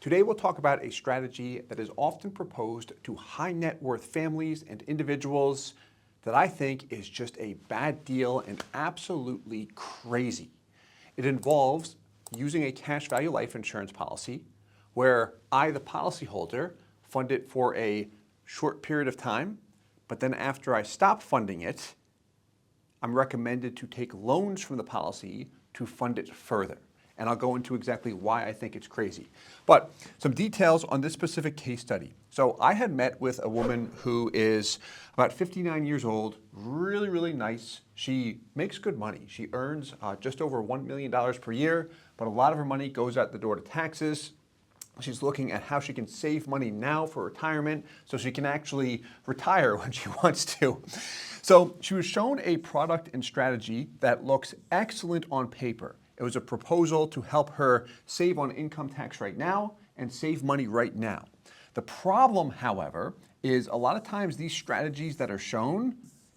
Today we'll talk about a strategy that is often proposed to high net worth families and individuals that I think is just a bad deal and absolutely crazy. It involves using a cash value life insurance policy where I, the policyholder, fund it for a short period of time, but then after I stop funding it, I'm recommended to take loans from the policy to fund it further. And I'll go into exactly why I think it's crazy. But some details on this specific case study. So I had met with a woman who is about 59 years old, really, really nice. She makes good money. She earns just over $1 million per year, but a lot of her money goes out the door to taxes. She's looking at how she can save money now for retirement so she can actually retire when she wants to. So she was shown a product and strategy that looks excellent on paper. It was a proposal to help her save on income tax right now and save money right now. The problem, however, is a lot of times these strategies that are shown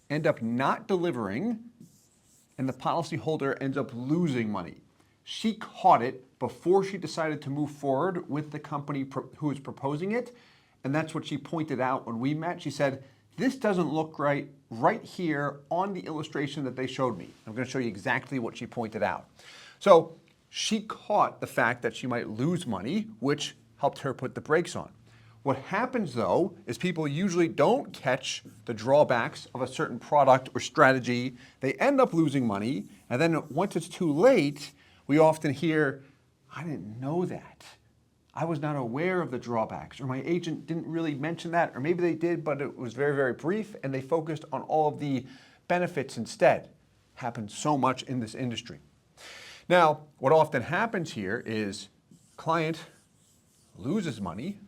end up not delivering and the policyholder ends up losing money. She caught it before she decided to move forward with the company who was proposing it, and that's what she pointed out when we met. She said, this doesn't look right here on the illustration that they showed me. I'm going to show you exactly what she pointed out. So she caught the fact that she might lose money, which helped her put the brakes on. What happens though is people usually don't catch the drawbacks of a certain product or strategy. They end up losing money, and then once it's too late, we often hear, I didn't know that. I was not aware of the drawbacks, or my agent didn't really mention that, or maybe they did, but it was very, very brief, and they focused on all of the benefits instead. Happens so much in this industry. Now, what often happens here is client loses money,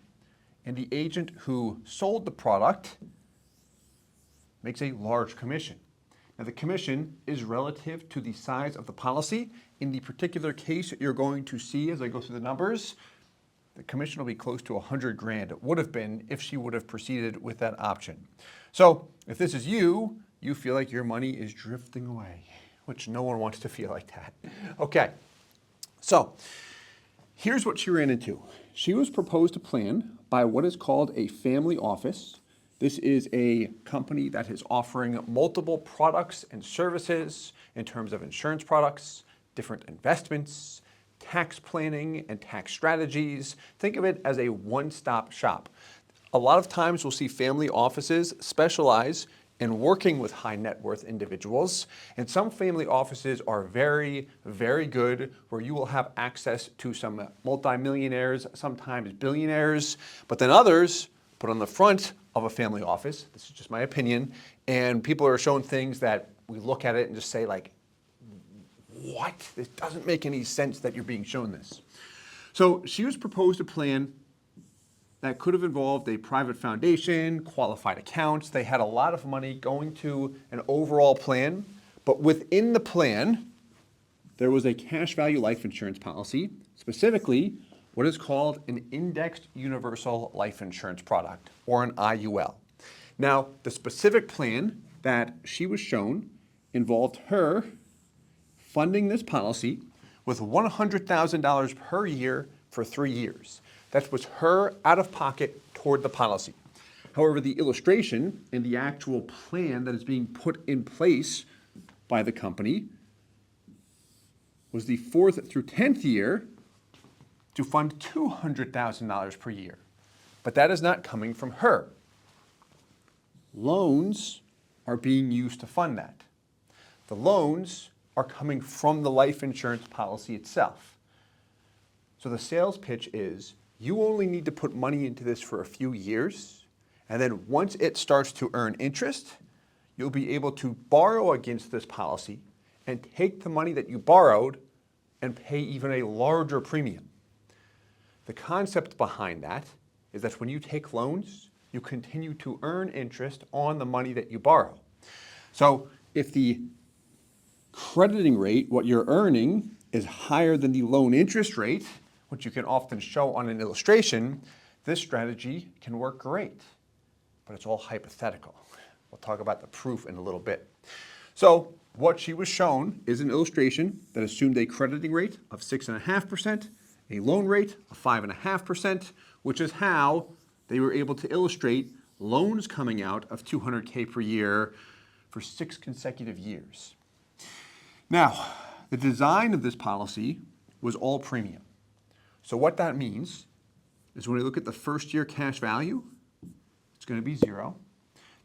and the agent who sold the product makes a large commission. Now, the commission is relative to the size of the policy. In the particular case you're going to see as I go through the numbers, the commission will be close to 100 grand. It would have been if she would have proceeded with that option. So if this is you, you feel like your money is drifting away, which no one wants to feel like that. Okay, so here's what she ran into. She was proposed a plan by what is called a family office. This is a company that is offering multiple products and services in terms of insurance products, different investments, tax planning and tax strategies. Think of it as a one-stop shop. A lot of times we'll see family offices specialize in working with high net worth individuals, and some family offices are very, very good where you will have access to some multimillionaires, sometimes billionaires, but then others put on the front of a family office, this is just my opinion, and people are shown things that we look at it and just say like, what? This doesn't make any sense that you're being shown this. So she was proposed a plan that could have involved a private foundation, qualified accounts. They had a lot of money going to an overall plan, but within the plan, there was a cash value life insurance policy, specifically what is called an indexed universal life insurance product, or an IUL. Now, the specific plan that she was shown involved her funding this policy with $100,000 per year for 3 years. That was her out of pocket toward the policy. However, the illustration and the actual plan that is being put in place by the company was the 4th through 10th year to fund $200,000 per year. But that is not coming from her. Loans are being used to fund that. The loans are coming from the life insurance policy itself. So the sales pitch is, you only need to put money into this for a few years, and then once it starts to earn interest, you'll be able to borrow against this policy and take the money that you borrowed and pay even a larger premium. The concept behind that is that when you take loans, you continue to earn interest on the money that you borrow. So if the crediting rate, what you're earning, is higher than the loan interest rate, which you can often show on an illustration, this strategy can work great, but it's all hypothetical. We'll talk about the proof in a little bit. So what she was shown is an illustration that assumed a crediting rate of 6.5% a loan rate of 5.5%, which is how they were able to illustrate loans coming out of $200K per year for 6 consecutive years. Now, the design of this policy was all premium. So what that means is when we look at the first year cash value, it's going to be 0.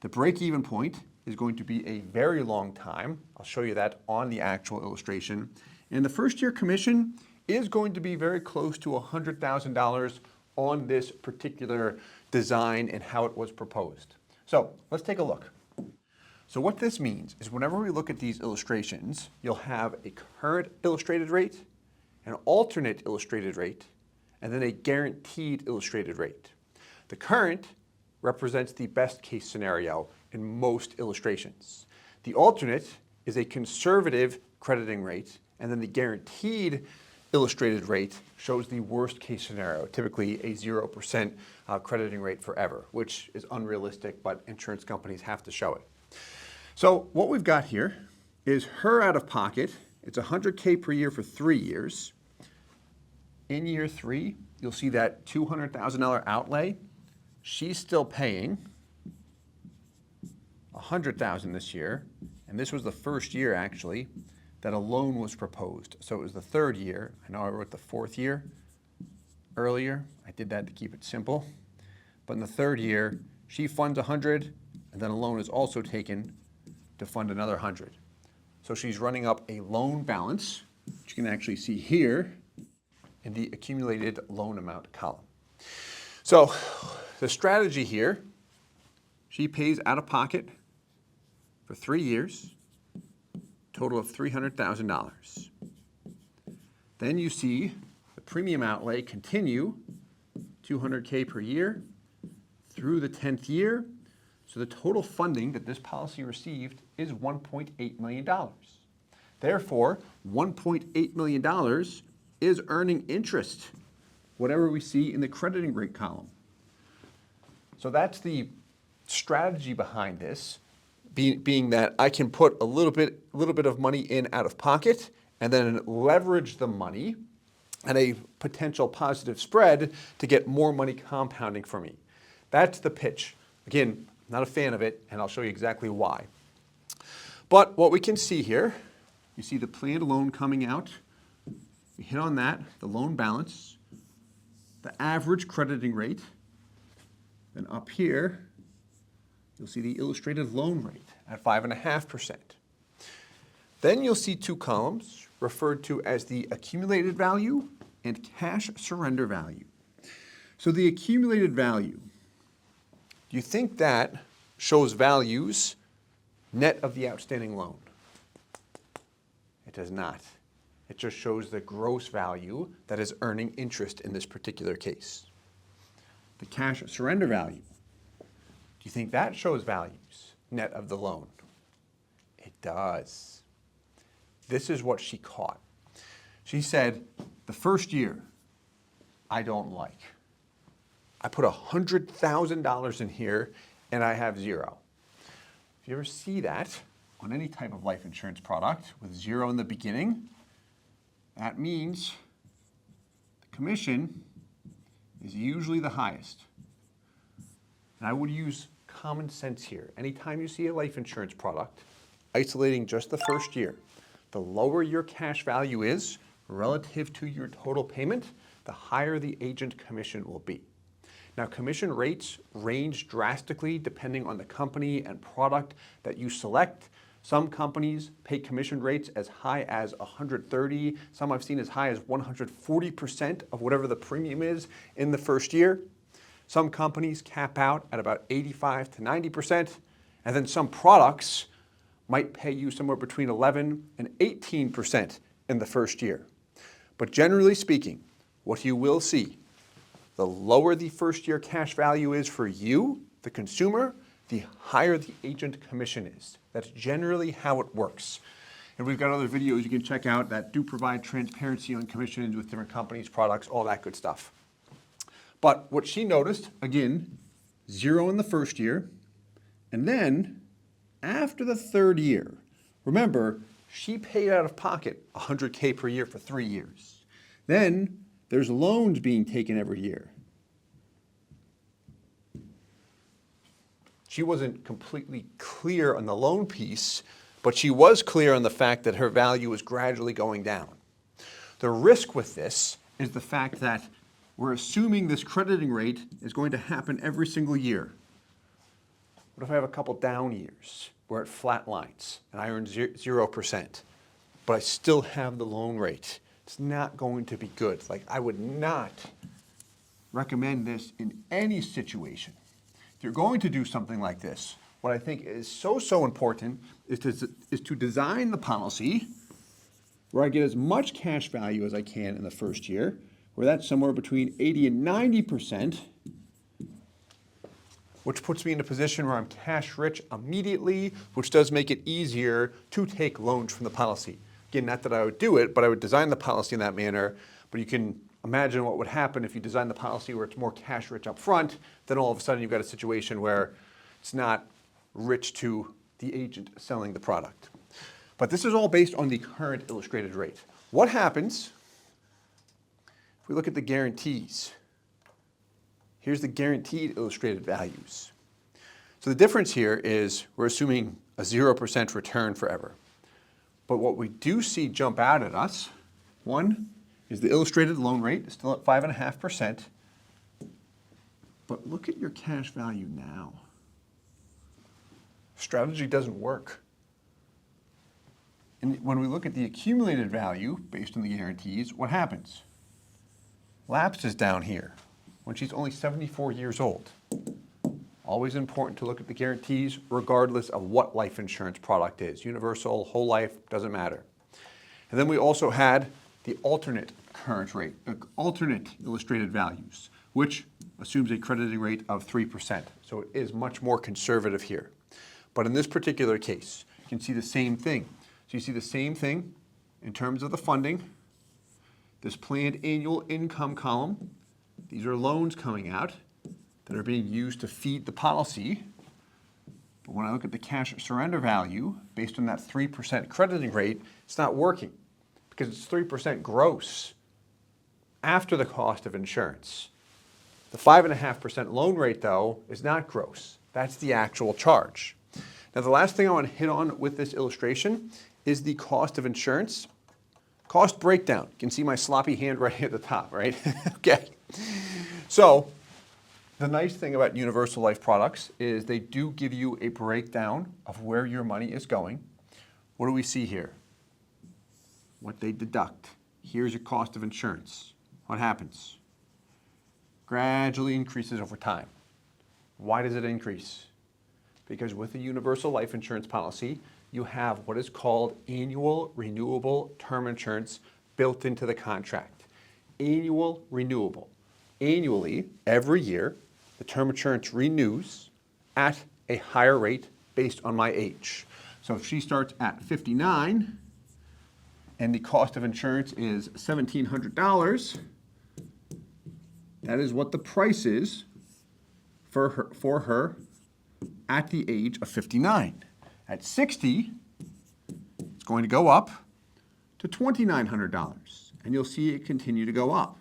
The break-even point is going to be a very long time. I'll show you that on the actual illustration. And the first year commission is going to be very close to $100,000 on this particular design and how it was proposed. So let's take a look. So what this means is whenever we look at these illustrations, you'll have a current illustrated rate, an alternate illustrated rate, and then a guaranteed illustrated rate. The current represents the best case scenario in most illustrations. The alternate is a conservative crediting rate, and then the guaranteed illustrated rate shows the worst case scenario, typically a 0% crediting rate forever, which is unrealistic, but insurance companies have to show it. So what we've got here is her out of pocket. It's $100K per year for 3 years. In year 3, you'll see that $200,000 outlay. She's still paying $100,000 this year, and this was the first year actually that a loan was proposed. So it was the 3rd year. I know I wrote the 4th year earlier. I did that to keep it simple. But in the 3rd year, she funds 100, and then a loan is also taken to fund another 100. So she's running up a loan balance, which you can actually see here in the accumulated loan amount column. So the strategy here, she pays out of pocket for 3 years, total of $300,000. Then you see the premium outlay continue, $200K per year through the 10th year. So the total funding that this policy received is $1.8 million. Therefore, $1.8 million is earning interest, whatever we see in the crediting rate column. So that's the strategy behind this, being that I can put a little bit of money in out of pocket and then leverage the money at a potential positive spread to get more money compounding for me. That's the pitch. Again, not a fan of it, and I'll show you exactly why. But what we can see here, you see the planned loan coming out. We hit on that, the loan balance, the average crediting rate. Then up here, you'll see the illustrated loan rate at 5.5%. Then you'll see 2 columns referred to as the accumulated value and cash surrender value. So the accumulated value, do you think that shows values net of the outstanding loan? It does not. It just shows the gross value that is earning interest in this particular case. The cash surrender value, do you think that shows values net of the loan? It does. This is what she caught. She said, the first year, I don't like. I put $100,000 in here and I have 0. If you ever see that on any type of life insurance product with 0 in the beginning, that means the commission is usually the highest. And I would use common sense here. Anytime you see a life insurance product, isolating just the first year, the lower your cash value is relative to your total payment, the higher the agent commission will be. Now, commission rates range drastically depending on the company and product that you select. Some companies pay commission rates as high as 130. Some I've seen as high as 140% of whatever the premium is in the first year. Some companies cap out at about 85 to 90%. And then some products might pay you somewhere between 11 and 18% in the first year. But generally speaking, what you will see, the lower the first year cash value is for you, the consumer, the higher the agent commission is. That's generally how it works. And we've got other videos you can check out that do provide transparency on commissions with different companies, products, all that good stuff. But what she noticed, again, 0 in the first year, and then after the 3rd year, remember, she paid out of pocket $100K per year for 3 years. Then there's loans being taken every year. She wasn't completely clear on the loan piece, but she was clear on the fact that her value is gradually going down. The risk with this is the fact that we're assuming this crediting rate is going to happen every single year. What if I have a couple down years where it flatlines and I earn 0%, but I still have the loan rate? It's not going to be good. Like, I would not recommend this in any situation. If you're going to do something like this, what I think is so important is to design the policy where I get as much cash value as I can in the first year, where that's somewhere between 80 and 90%, which puts me in a position where I'm cash rich immediately, which does make it easier to take loans from the policy. Again, not that I would do it, but I would design the policy in that manner. But you can imagine what would happen if you design the policy where it's more cash rich up front, then all of a sudden you've got a situation where it's not rich to the agent selling the product. But this is all based on the current illustrated rate. What happens if we look at the guarantees? Here's the guaranteed illustrated values. So the difference here is we're assuming a 0% return forever. But what we do see jump out at us, one, is the illustrated loan rate is still at 5.5%. But look at your cash value now. Strategy doesn't work. And when we look at the accumulated value based on the guarantees, what happens? Lapse is down here when she's only 74 years old. Always important to look at the guarantees regardless of what life insurance product is. Universal, whole life, doesn't matter. And then we also had the alternate current rate, alternate illustrated values, which assumes a crediting rate of 3%. So it is much more conservative here. But in this particular case, you can see the same thing. So you see the same thing in terms of the funding. This planned annual income column, these are loans coming out that are being used to feed the policy. But when I look at the cash surrender value, based on that 3% crediting rate, it's not working because it's 3% gross after the cost of insurance. The 5.5% loan rate, though, is not gross. That's the actual charge. Now, the last thing I want to hit on with this illustration is the cost of insurance. Cost breakdown. You can see my sloppy handwriting at the top, right? Okay. So the nice thing about universal life products is they do give you a breakdown of where your money is going. What do we see here? What they deduct. Here's your cost of insurance. What happens? Gradually increases over time. Why does it increase? Because with a universal life insurance policy, you have what is called annual renewable term insurance built into the contract. Annual renewable. Annually, every year, the term insurance renews at a higher rate based on my age. So if she starts at 59 and the cost of insurance is $1,700, that is what the price is for her at the age of 59. At 60, it's going to go up to $2,900, and you'll see it continue to go up.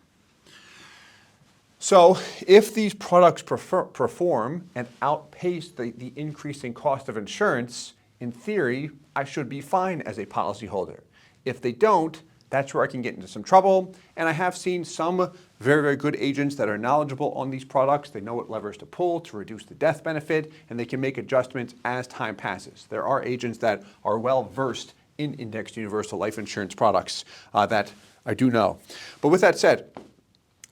So if these products perform and outpace the increasing cost of insurance, in theory, I should be fine as a policyholder. If they don't, that's where I can get into some trouble. And I have seen some very, very good agents that are knowledgeable on these products. They know what levers to pull to reduce the death benefit, and they can make adjustments as time passes. There are agents that are well versed in indexed universal life insurance products that I do know. But with that said,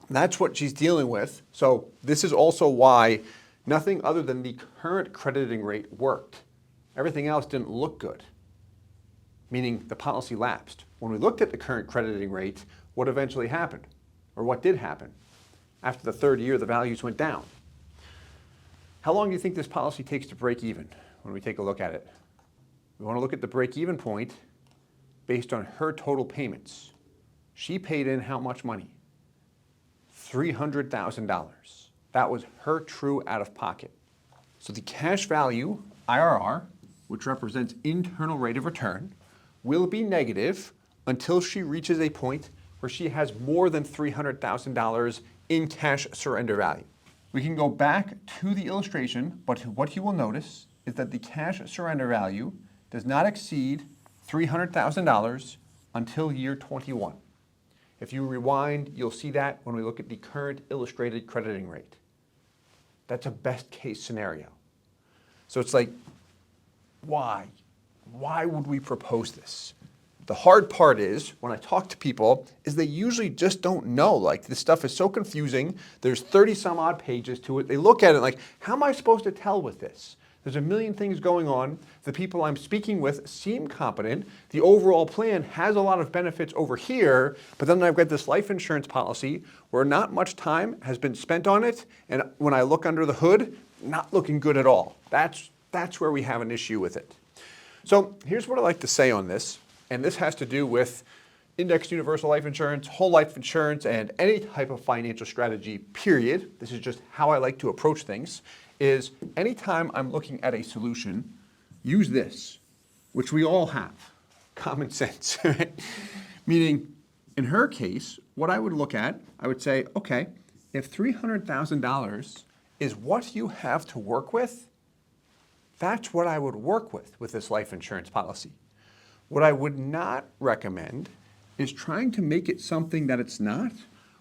that's what she's dealing with. So this is also why nothing other than the current crediting rate worked. Everything else didn't look good, meaning the policy lapsed. When we looked at the current crediting rate, what eventually happened? Or what did happen? After the third year, the values went down. How long do you think this policy takes to break even when we take a look at it? We want to look at the break-even point based on her total payments. She paid in how much money? $300,000. That was her true out-of-pocket. So the cash value, IRR, which represents internal rate of return, will be negative until she reaches a point where she has more than $300,000 in cash surrender value. We can go back to the illustration, but what you will notice is that the cash surrender value does not exceed $300,000 until year 21. If you rewind, you'll see that when we look at the current illustrated crediting rate. That's a best case scenario. So it's like, why? Why would we propose this? The hard part is, when I talk to people, is they usually just don't know. Like, this stuff is so confusing. There's 30 some odd pages to it. They look at it like, how am I supposed to tell with this? There's a million things going on. The people I'm speaking with seem competent. The overall plan has a lot of benefits over here, but then I've got this life insurance policy where not much time has been spent on it, and when I look under the hood, not looking good at all. That's where we have an issue with it. So here's what I like to say on this, and this has to do with indexed universal life insurance, whole life insurance, and any type of financial strategy, period. This is just how I like to approach things, is anytime I'm looking at a solution, use this, which we all have, common sense, right? Meaning, in her case, what I would look at, I would say, okay, if $300,000 is what you have to work with, that's what I would work with this life insurance policy. What I would not recommend is trying to make it something that it's not,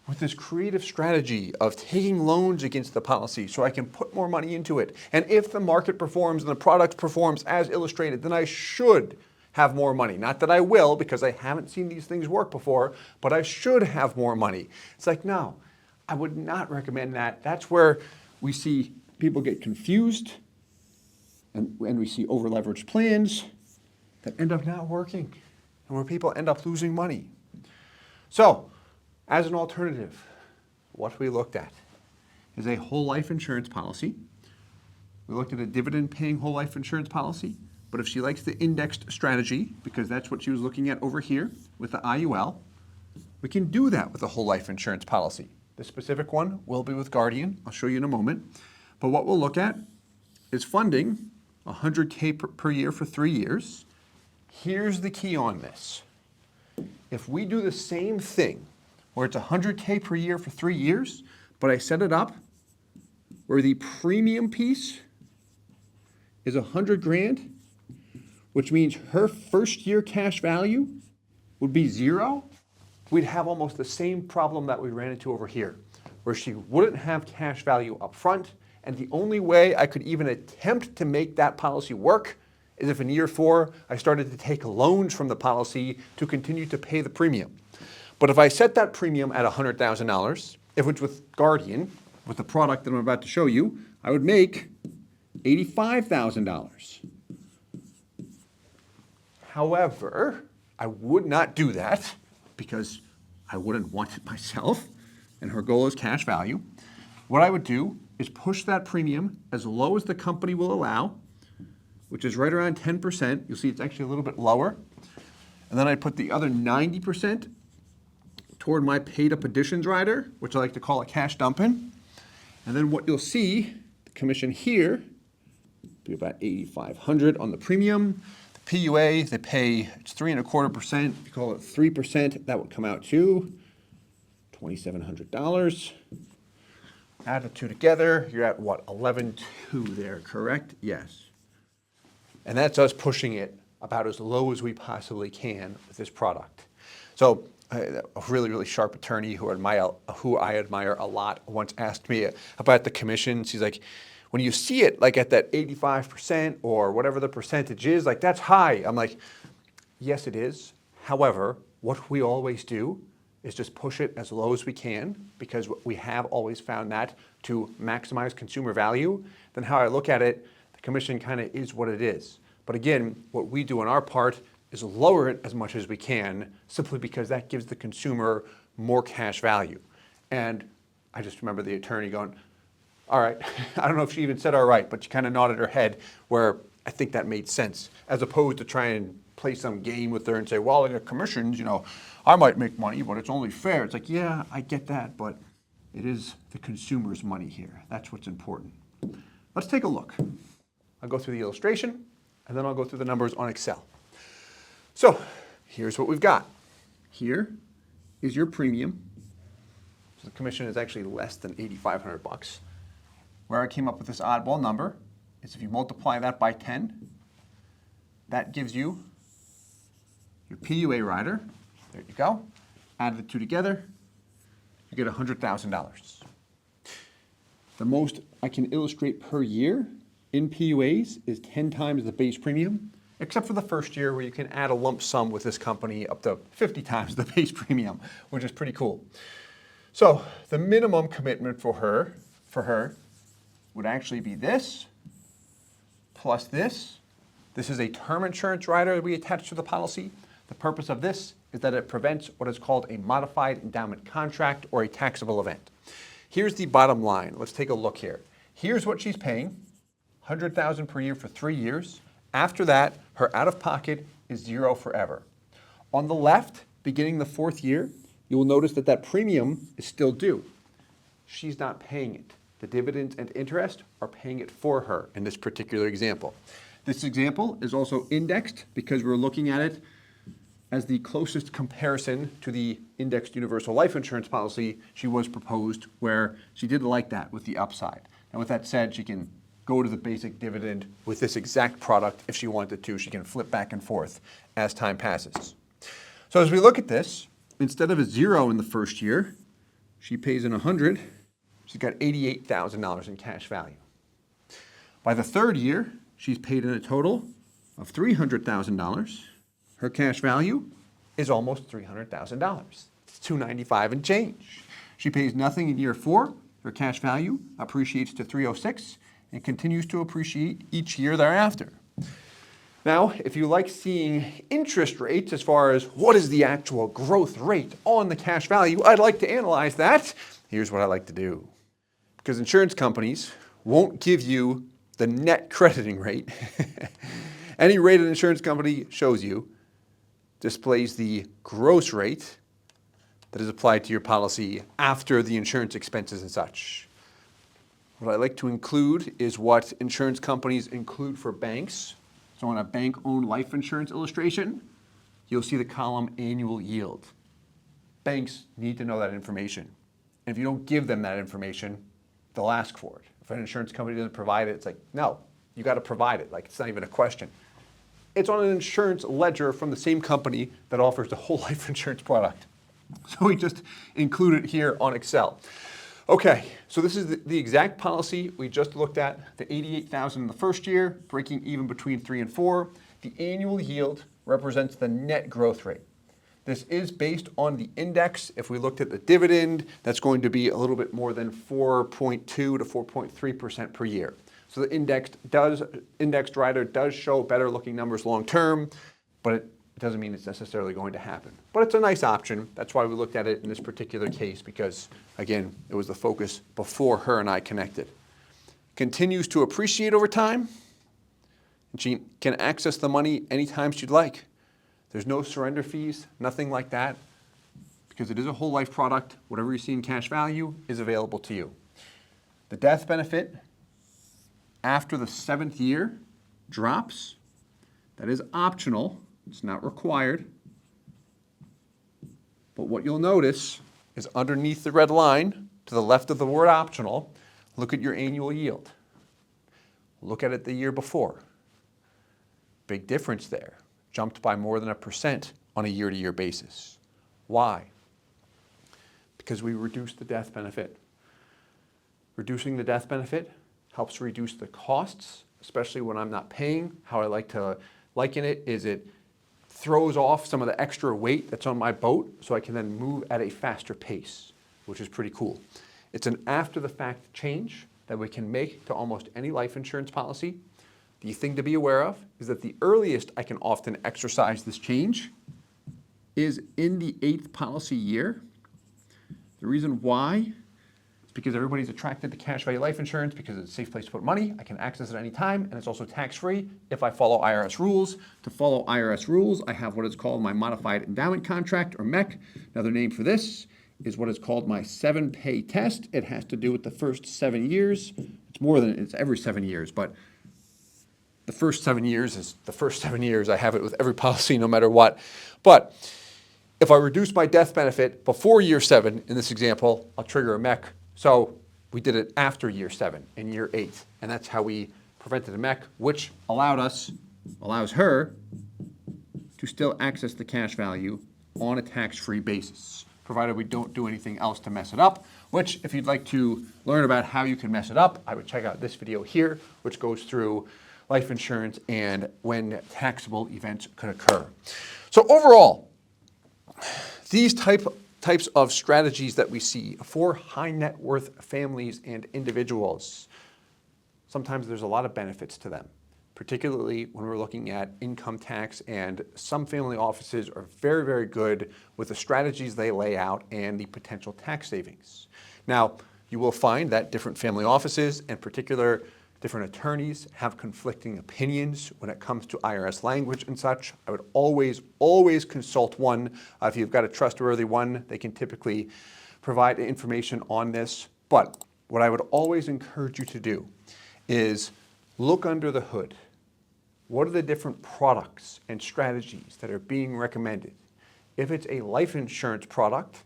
with this creative strategy of taking loans against the policy so I can put more money into it. And if the market performs and the product performs as illustrated, then I should have more money. Not that I will, because I haven't seen these things work before, but I should have more money. It's like, no, I would not recommend that. That's where we see people get confused, and we see over-leveraged plans that end up not working, and where people end up losing money. So, as an alternative, what we looked at is a whole life insurance policy. We looked at a dividend-paying whole life insurance policy, but if she likes the indexed strategy, because that's what she was looking at over here with the IUL, we can do that with a whole life insurance policy. The specific one will be with Guardian. I'll show you in a moment. But what we'll look at is funding $100K per year for 3 years. Here's the key on this. If we do the same thing, where it's $100K per year for 3 years, but I set it up where the premium piece is $100,000, which means her first year cash value would be $0, we'd have almost the same problem that we ran into over here, where she wouldn't have cash value up front, and the only way I could even attempt to make that policy work is if in year 4, I started to take loans from the policy to continue to pay the premium. But if I set that premium at $100,000, if it's with Guardian, with the product that I'm about to show you, I would make $85,000. However, I would not do that because I wouldn't want it myself, and her goal is cash value. What I would do is push that premium as low as the company will allow, which is right around 10%. You'll see it's actually a little bit lower. And then I'd put the other 90% toward my paid-up additions rider, which I like to call a cash dump-in. And then what you'll see, the commission here, be about $8,500 on the premium. The PUA, they pay, it's 3.25%. If you call it 3%, that would come out to $2,700. Add the two together, you're at what, 11.2 there, correct? Yes. And that's us pushing it about as low as we possibly can with this product. So a really, really sharp attorney who I admire a lot once asked me about the commission. She's like, when you see it like at that 85% or whatever the percentage is, like that's high. I'm like, yes, it is. However, what we always do is just push it as low as we can, because we have always found that to maximize consumer value. Then how I look at it, the commission kind of is what it is. But again, what we do on our part is lower it as much as we can, simply because that gives the consumer more cash value. And I just remember the attorney going, all right, I don't know if she even said all right, but she kind of nodded her head, where I think that made sense, as opposed to try and play some game with her and say, well, the commissions, you know, I might make money, but it's only fair. It's like, yeah, I get that, but it is the consumer's money here. That's what's important. Let's take a look. I'll go through the illustration, and then I'll go through the numbers on Excel. So here's what we've got. Here is your premium. So the commission is actually less than $8,500. Where I came up with this oddball number is if you multiply that by 10, that gives you your PUA rider. There you go. Add the two together, you get $100,000. The most I can illustrate per year in PUAs is 10 times the base premium, except for the first year where you can add a lump sum with this company up to 50 times the base premium, which is pretty cool. So the minimum commitment for her would actually be this plus this. This is a term insurance rider that we attach to the policy. The purpose of this is that it prevents what is called a modified endowment contract or a taxable event. Here's the bottom line. Let's take a look here. Here's what she's paying, $100,000 per year for 3 years. After that, her out-of-pocket is zero forever. On the left, beginning the 4th year, you will notice that that premium is still due. She's not paying it. The dividends and interest are paying it for her in this particular example. This example is also indexed because we're looking at it as the closest comparison to the indexed universal life insurance policy she was proposed, where she did like that with the upside. And with that said, she can go to the basic dividend with this exact product if she wanted to. She can flip back and forth as time passes. So as we look at this, instead of a zero in the first year, she pays in 100. She's got $88,000 in cash value. By the 3rd year, she's paid in a total of $300,000. Her cash value is almost $300,000. It's $295 and change. She pays nothing in year 4. Her cash value appreciates to $306 and continues to appreciate each year thereafter. Now, if you like seeing interest rates as far as what is the actual growth rate on the cash value, I'd like to analyze that. Here's what I like to do. Because insurance companies won't give you the net crediting rate. Any rate an insurance company shows you displays the gross rate that is applied to your policy after the insurance expenses and such. What I like to include is what insurance companies include for banks. So on a bank-owned life insurance illustration, you'll see the column annual yield. Banks need to know that information. And if you don't give them that information, they'll ask for it. If an insurance company doesn't provide it, it's like, no, you got to provide it. Like, it's not even a question. It's on an insurance ledger from the same company that offers the whole life insurance product. So we just include it here on Excel. Okay, so this is the exact policy we just looked at, the $88,000 in the first year, breaking even between 3 and 4. The annual yield represents the net growth rate. This is based on the index. If we looked at the dividend, that's going to be a little bit more than 4.2 to 4.3% per year. So the indexed rider does show better looking numbers long term, but it doesn't mean it's necessarily going to happen. But it's a nice option. That's why we looked at it in this particular case, because again, it was the focus before her and I connected. Continues to appreciate over time, and she can access the money anytime she'd like. There's no surrender fees, nothing like that, because it is a whole life product. Whatever you see in cash value is available to you. The death benefit after the 7th year drops. That is optional. It's not required. But what you'll notice is underneath the red line, to the left of the word optional, look at your annual yield. Look at it the year before. Big difference there. Jumped by more than 1% on a year-to-year basis. Why? Because we reduced the death benefit. Reducing the death benefit helps reduce the costs, especially when I'm not paying. How I like to liken it is it throws off some of the extra weight that's on my boat so I can then move at a faster pace, which is pretty cool. It's an after-the-fact change that we can make to almost any life insurance policy. The thing to be aware of is that the earliest I can often exercise this change is in the 8th policy year. The reason why is because everybody's attracted to cash value life insurance because it's a safe place to put money. I can access it any time, and it's also tax-free if I follow IRS rules. To follow IRS rules, I have what is called my modified endowment contract, or MEC. Another name for this is what is called my 7-pay test. It has to do with the first 7 years. It's every 7 years, but the first 7 years is the first 7 years. I have it with every policy no matter what. But if I reduce my death benefit before year 7, in this example, I'll trigger a MEC. So we did it after year 7, in year 8. And that's how we prevented a MEC, which allows her to still access the cash value on a tax-free basis, provided we don't do anything else to mess it up, which if you'd like to learn about how you can mess it up, I would check out this video here, which goes through life insurance and when taxable events could occur. So overall, these types of strategies that we see for high net worth families and individuals, sometimes there's a lot of benefits to them, particularly when we're looking at income tax, and some family offices are very, very good with the strategies they lay out and the potential tax savings. Now, you will find that different family offices, and particular different attorneys, have conflicting opinions when it comes to IRS language and such. I would always consult one. If you've got a trustworthy one, they can typically provide information on this. But what I would always encourage you to do is look under the hood. What are the different products and strategies that are being recommended? If it's a life insurance product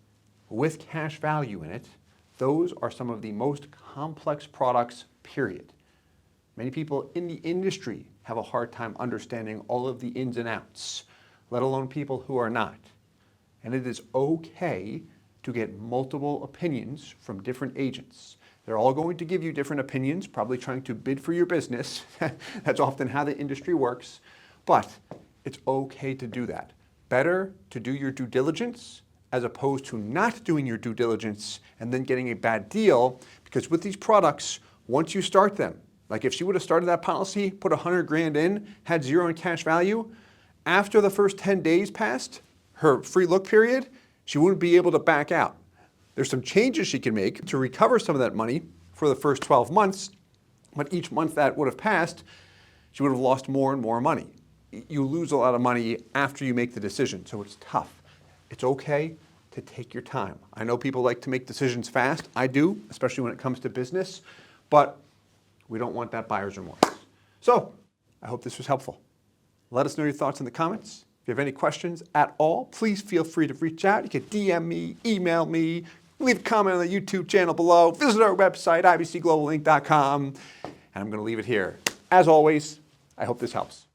with cash value in it, those are some of the most complex products, period. Many people in the industry have a hard time understanding all of the ins and outs, let alone people who are not. And it is okay to get multiple opinions from different agents. They're all going to give you different opinions, probably trying to bid for your business. That's often how the industry works, but it's okay to do that. Better to do your due diligence as opposed to not doing your due diligence and then getting a bad deal, because with these products, once you start them, like if she would have started that policy, put 100 grand in, had 0 in cash value, after the first 10 days passed, her free look period, she wouldn't be able to back out. There's some changes she can make to recover some of that money for the first 12 months, but each month that would have passed, she would have lost more and more money. You lose a lot of money after you make the decision, so it's tough. It's okay to take your time. I know people like to make decisions fast. I do, especially when it comes to business, but we don't want that buyer's remorse. So I hope this was helpful. Let us know your thoughts in the comments. If you have any questions at all, please feel free to reach out. You can DM me, email me, leave a comment on the YouTube channel below, visit our website, ibcglobalinc.com, and I'm going to leave it here. As always, I hope this helps.